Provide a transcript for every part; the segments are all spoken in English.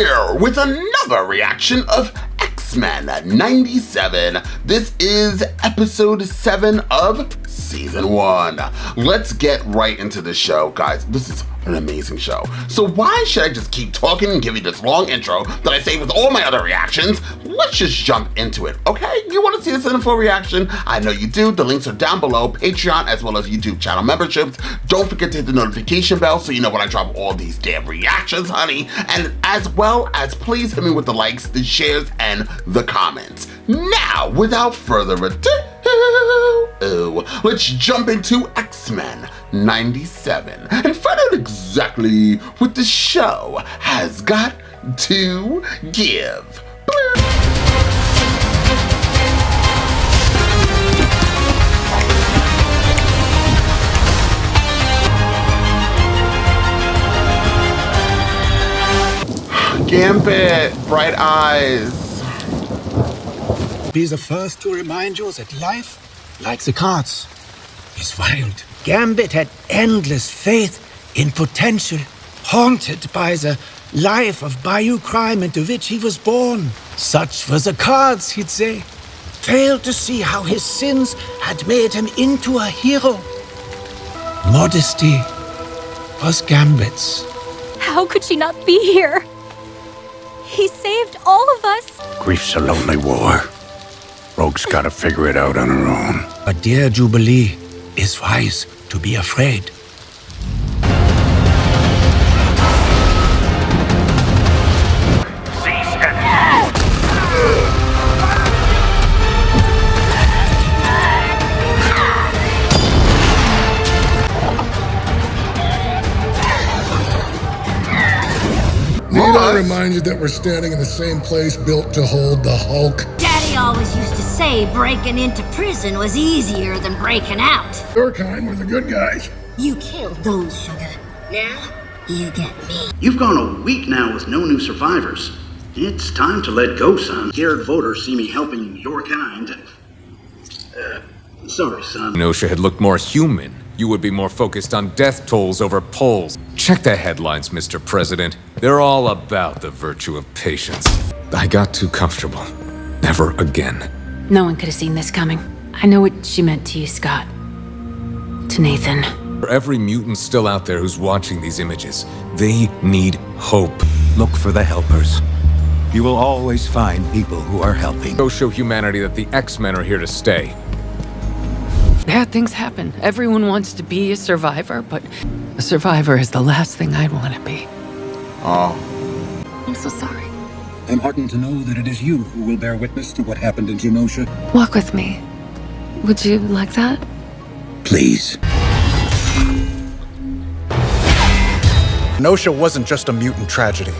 here with another reaction of X-Men 97. This is episode 7 of season 1. Let's get right into the show, guys. This is an amazing show. So why should I just keep talking and give you this long intro that I say with all my other reactions? Let's just jump into it, okay? You want to see this in a full reaction? I know you do. The links are down below, Patreon as well as YouTube channel memberships. Don't forget to hit the notification bell so you know when I drop all these damn reactions, honey. And as well as please hit me with the likes, the shares, and the comments. Now, without further ado, let's jump into X-Men 97 and find out exactly what the show has got to give. Gambit, bright eyes. Be the first to remind you that life, like the cards, is wild. Gambit had endless faith in potential, haunted by the life of bayou crime into which he was born. Such were the cards, he'd say. Failed to see how his sins had made him into a hero. Modesty was Gambit's. How could she not be here? He saved all of us. Grief's a lonely war. Rogue's gotta figure it out on her own. But dear Jubilee is wise to be afraid. Need I remind you that we're standing in the same place built to hold the Hulk? Daddy always used to say breaking into prison was easier than breaking out. Your kind were the good guys. You killed those, sugar. Now, you get me. You've gone a week now with no new survivors. It's time to let go, son. Scared voters see me helping your kind. Sorry, son. Genosha had looked more human. You would be more focused on death tolls over polls. Check the headlines, Mr. President. They're all about the virtue of patience. I got too comfortable. Never again. No one could have seen this coming. I know what she meant to you, Scott. To Nathan. For every mutant still out there who's watching these images, they need hope. Look for the helpers. You will always find people who are helping. Go show humanity that the X-Men are here to stay. Bad things happen. Everyone wants to be a survivor, but a survivor is the last thing I'd want to be. Oh. I'm so sorry. I'm heartened to know that it is you who will bear witness to what happened in Genosha. Walk with me. Would you like that? Please. Genosha wasn't just a mutant tragedy.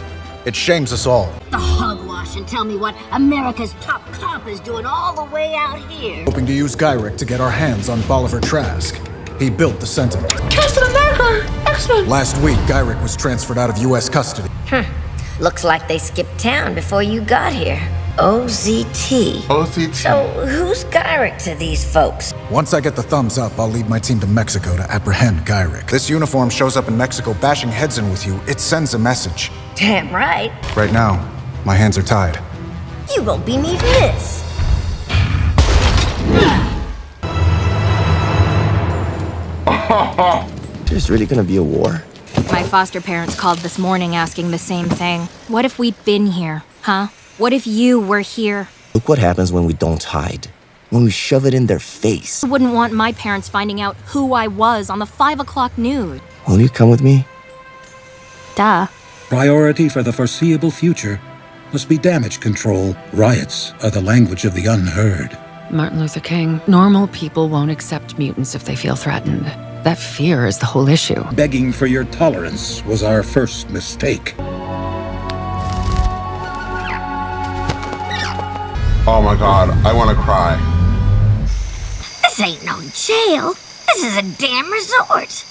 It shames us all. The hogwash and tell me what America's top cop is doing all the way out here. Hoping to use Gyrick to get our hands on Bolivar Trask. He built the Sentinel. Captain America! X-Men! Last week, Gyrick was transferred out of U.S. custody. Looks like they skipped town before you got here. OZT. OCT. So, who's Gyrick to these folks? Once I get the thumbs up, I'll lead my team to Mexico to apprehend Gyrick. This uniform shows up in Mexico bashing heads in with you. It sends a message. Damn right. Right now, my hands are tied. You won't be needing this. There's really gonna be a war? My foster parents called this morning asking the same thing. What if we'd been here, huh? What if you were here? Look what happens when we don't hide. When we shove it in their face. I wouldn't want my parents finding out who I was on the 5 o'clock news. Will you come with me? Duh. Priority for the foreseeable future must be damage control. Riots are the language of the unheard. Martin Luther King. Normal people won't accept mutants if they feel threatened. That fear is the whole issue. Begging for your tolerance was our first mistake. Oh my god, I want to cry. This ain't no jail. This is a damn resort.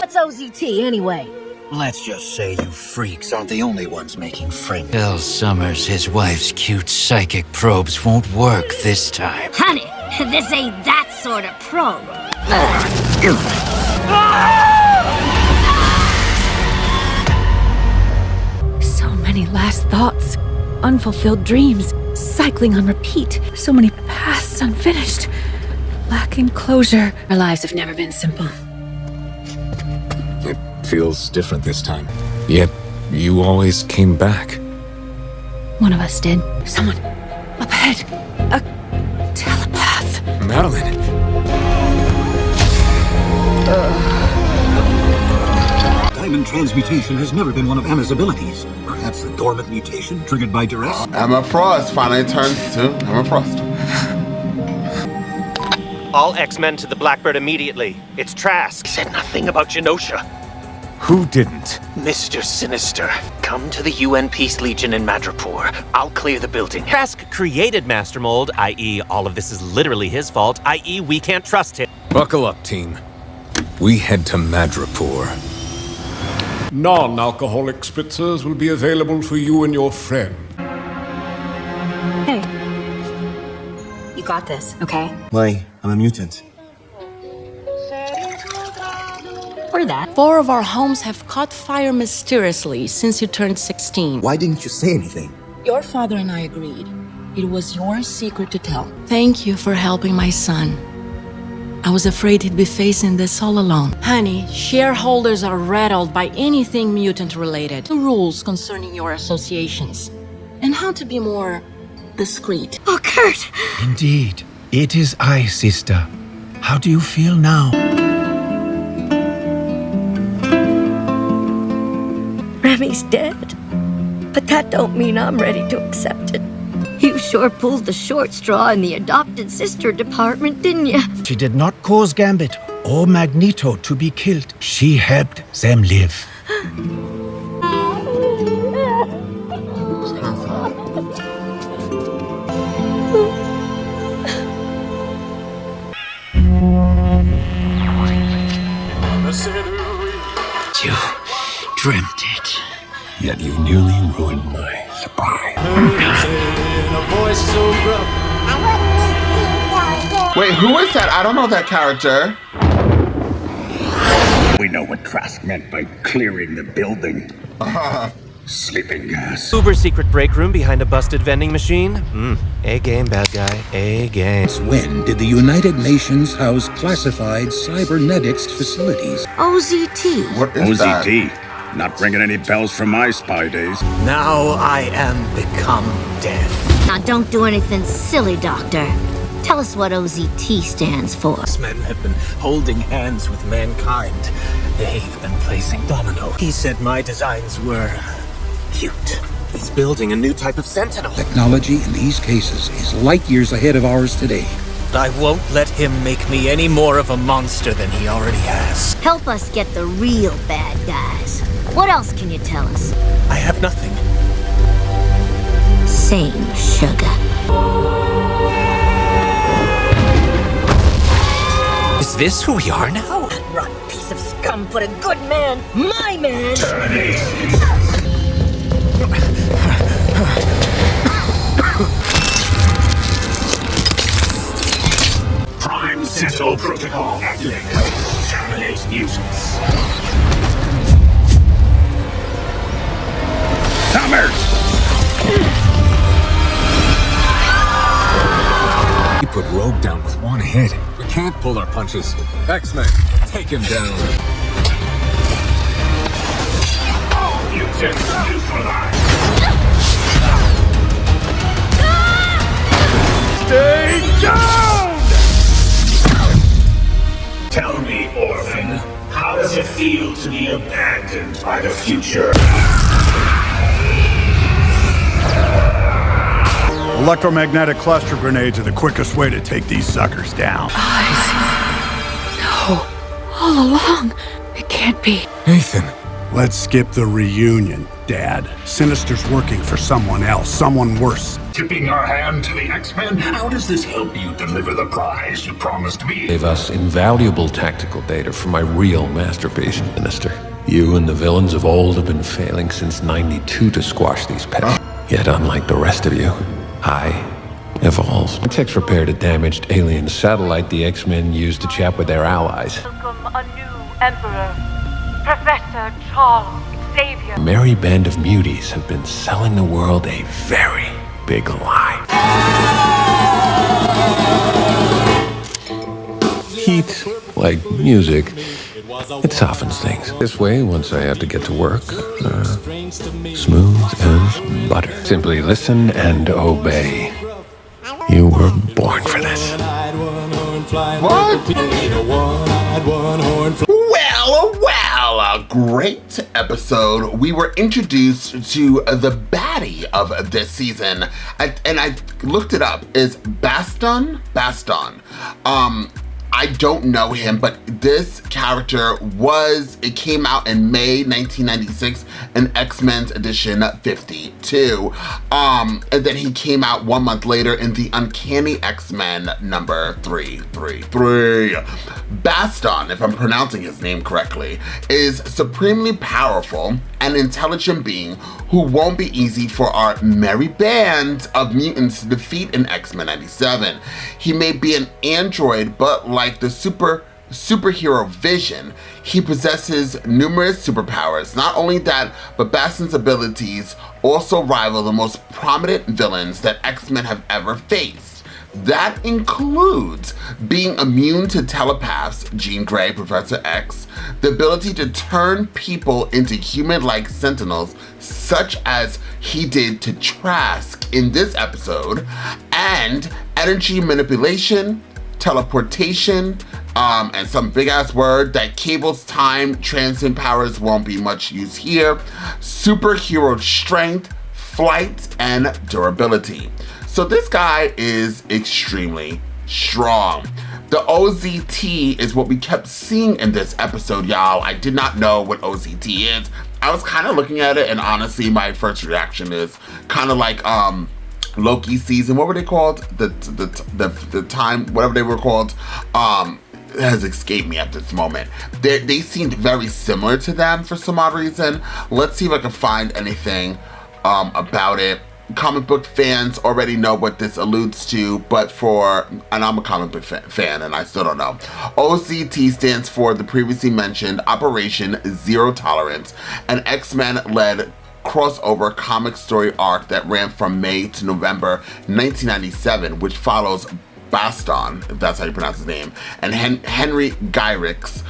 What's OZT anyway? Let's just say you freaks aren't the only ones making friends. Tell Summers his wife's cute psychic probes won't work this time. Honey, this ain't that sort of probe. thoughts, unfulfilled dreams, cycling on repeat. So many paths unfinished, lacking closure. Our lives have never been simple. It feels different this time. Yet, you always came back. One of us did. Someone up ahead. A telepath. Madeline! Diamond transmutation has never been one of Emma's abilities. Perhaps the dormant mutation triggered by duress? Emma Frost finally turns to Emma Frost. All X-Men to the Blackbird immediately. It's Trask. He said nothing about Genosha. Who didn't? Mr. Sinister, come to the UN Peace Legion in Madripoor. I'll clear the building. Trask created Master Mold, i.e. all of this is literally his fault, i.e. we can't trust him. Buckle up, team. We head to Madripoor. Non-alcoholic spritzers will be available for you and your friend. Hey. You got this, okay? Why? I'm a mutant. Or that. 4 of our homes have caught fire mysteriously since you turned 16. Why didn't you say anything? Your father and I agreed. It was your secret to tell. Thank you for helping my son. I was afraid he'd be facing this all alone. Honey, shareholders are rattled by anything mutant-related. The rules concerning your associations. And how to be more discreet. Oh, Kurt! Indeed. It is I, sister. How do you feel now? Remy's dead. But that don't mean I'm ready to accept it. You sure pulled the short straw in the adopted sister department, didn't you? She did not cause Gambit or Magneto to be killed. She helped them live. You dreamt it, yet you nearly ruined my surprise. Wait, who is that? I don't know that character. We know what Trask meant by clearing the building. Sleeping gas. Uber secret break room behind a busted vending machine? A-game, bad guy. A-game. When did the United Nations house classified cybernetics facilities? OZT. What is that? OZT. Not ringing any bells from my spy days. Now I am become dead. Now don't do anything silly, Doctor. Tell us what OZT stands for. Men have been holding hands with mankind. They've been placing domino. He said my designs were cute. He's building a new type of Sentinel. Technology in these cases is light years ahead of ours today. I won't let him make me any more of a monster than he already has. Help us get the real bad guys. What else can you tell us? I have nothing. Same, sugar. Is this who we are now? That rotten piece of scum put a good man, my man! Prime Sentinel protocol activated. Terminate nuisance. Summers! You put Rogue down with one hit. We can't pull our punches. X-Men, take him down. All mutants neutralized! Stay down! Tell me, orphan, how does it feel to be abandoned by the future? Electromagnetic cluster grenades are the quickest way to take these suckers down. No. All along. It can't be. Nathan. Let's skip the reunion, Dad. Sinister's working for someone else, someone worse. Tipping our hand to the X-Men? How does this help you deliver the prize you promised me? Gave us invaluable tactical data from my real masterpiece, Sinister. You and the villains of old have been failing since '92 to squash these pests. Yet unlike the rest of you, I evolved. Techs repaired a damaged alien satellite the X-Men used to chat with their allies. Welcome a new emperor, Professor Charles. savior. A merry band of muties have been selling the world a very big lie. Heat, like music, it softens things. This way, once I have to get to work, smooth as butter. Simply listen and obey. You were born for this. Well, a great episode. We were introduced to the baddie of this season, and I looked it up. Is Baston? I don't know him, but this character it came out in May 1996 in X-Men's edition 52. And then he came out 1 month later in the Uncanny X-Men number 333. Baston, if I'm pronouncing his name correctly, is supremely powerful and intelligent being who won't be easy for our merry band of mutants to defeat in X-Men 97. He may be an android, but like the superhero Vision, he possesses numerous superpowers. Not only that, but Baston's abilities also rival the most prominent villains that X-Men have ever faced. That includes being immune to telepaths, Jean Grey, Professor X, the ability to turn people into human-like sentinels, such as he did to Trask in this episode, and energy manipulation, teleportation, and some big-ass word that Cable's time transient powers won't be much use here, superhero strength, flight, and durability. So this guy is extremely strong. The OZT is what we kept seeing in this episode, y'all. I did not know what OZT is. I was kind of looking at it, and honestly, my first reaction is kind of like Loki season. What were they called? The time, whatever they were called, has escaped me at this moment. They seemed very similar to them for some odd reason. Let's see if I can find anything about it. Comic book fans already know what this alludes to, but and I'm a comic book fan and I still don't know. OCT stands for the previously mentioned Operation Zero Tolerance, an X-Men led crossover comic story arc that ran from May to November 1997, which follows Baston, if that's how you pronounce his name, and Henry Gyrick's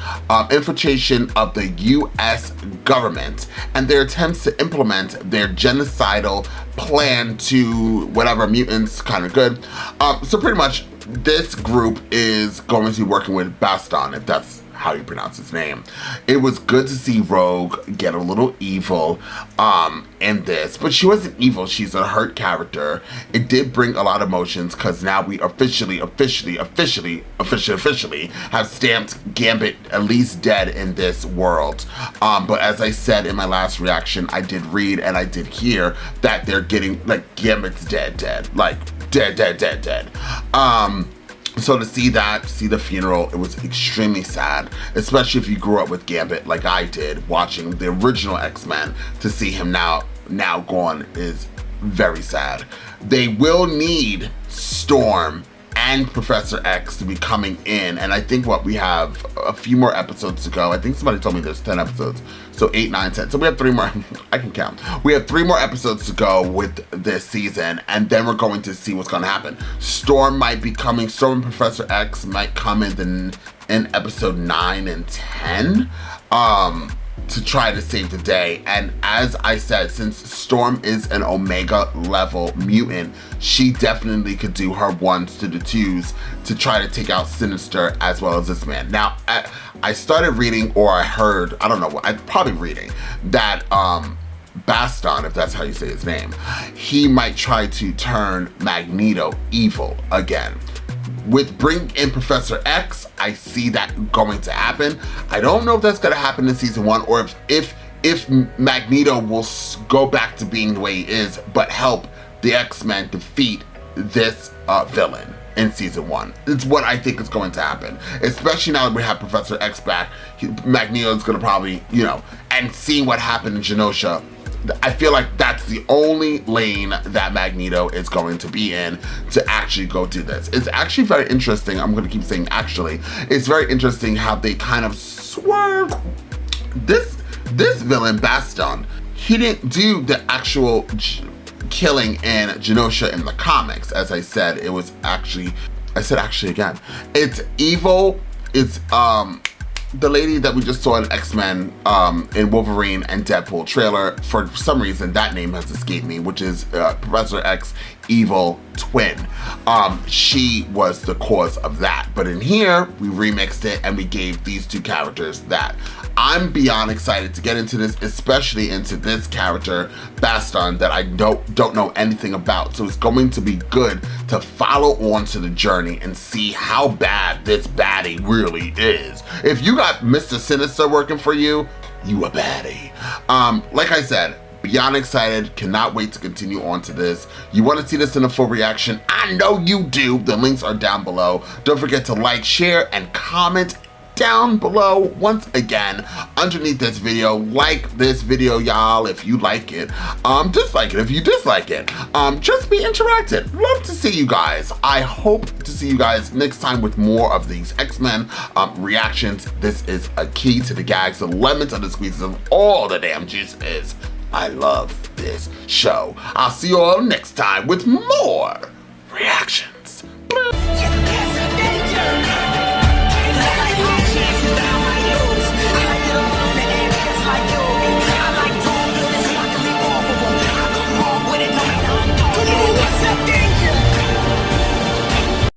infiltration of the US government and their attempts to implement their genocidal plan to whatever mutants, kind of good. So pretty much this group is going to be working with Baston, if that's how you pronounce his name. It was good to see Rogue get a little evil in this, but she wasn't evil. She's a hurt character. It did bring a lot of emotions because now we officially have stamped Gambit at least dead in this world. But as I said in my last reaction, I did read and I did hear that they're getting, like, Gambit's dead, like dead. So to see the funeral, it was extremely sad, especially if you grew up with Gambit like I did, watching the original X-Men. To see him now gone is very sad. They will need Storm and Professor X to be coming in, and I think we have a few more episodes to go. I think somebody told me there's 10 episodes, so 8, 9, 10. So we have 3 more. I can count. We have 3 more episodes to go with this season, and then we're going to see what's going to happen. Storm might be coming. Storm and Professor X might come in episode 9 and 10. To try to save the day. And as I said, since Storm is an Omega level mutant, she definitely could do her 1s to the 2s to try to take out Sinister as well as this man. Now, I started reading, or I heard, I don't know, I'm probably reading that Baston, if that's how you say his name, he might try to turn Magneto evil again. With bring in Professor X, I see that going to happen. I don't know if that's going to happen in season 1, or if Magneto will go back to being the way he is, but help the X-Men defeat this villain in season 1. It's what I think is going to happen, especially now that we have Professor X back. Magneto's going to probably, and seeing what happened in Genosha, I feel like that's the only lane that Magneto is going to be in to actually go do this. It's actually very interesting. I'm going to keep saying actually. It's very interesting how they kind of swerve. This this villain, Bastion, he didn't do the actual killing in Genosha in the comics. As I said, it was actually, it's evil. It's the lady that we just saw in X-Men, in Wolverine and Deadpool trailer. For some reason, that name has escaped me, which is Professor X's evil twin. She was the cause of that. But in here, we remixed it and we gave these two characters that. I'm beyond excited to get into this, especially into this character, Bastion, that I don't know anything about. So it's going to be good to follow on to the journey and see how bad this baddie really is. If you got Mr. Sinister working for you, you a baddie. Like I said, beyond excited, cannot wait to continue on to this. You want to see this in a full reaction? I know you do. The links are down below. Don't forget to like, share, and comment down below once again underneath this video. Like this video, y'all, if you like it. Dislike it if you dislike it. Just be interactive. Love to see you guys. I hope to see you guys next time with more of these X-Men reactions. This is a key to the gags, the lemons and the squeezes of all the damn juices. I love this show. I'll see you all next time with more reaction.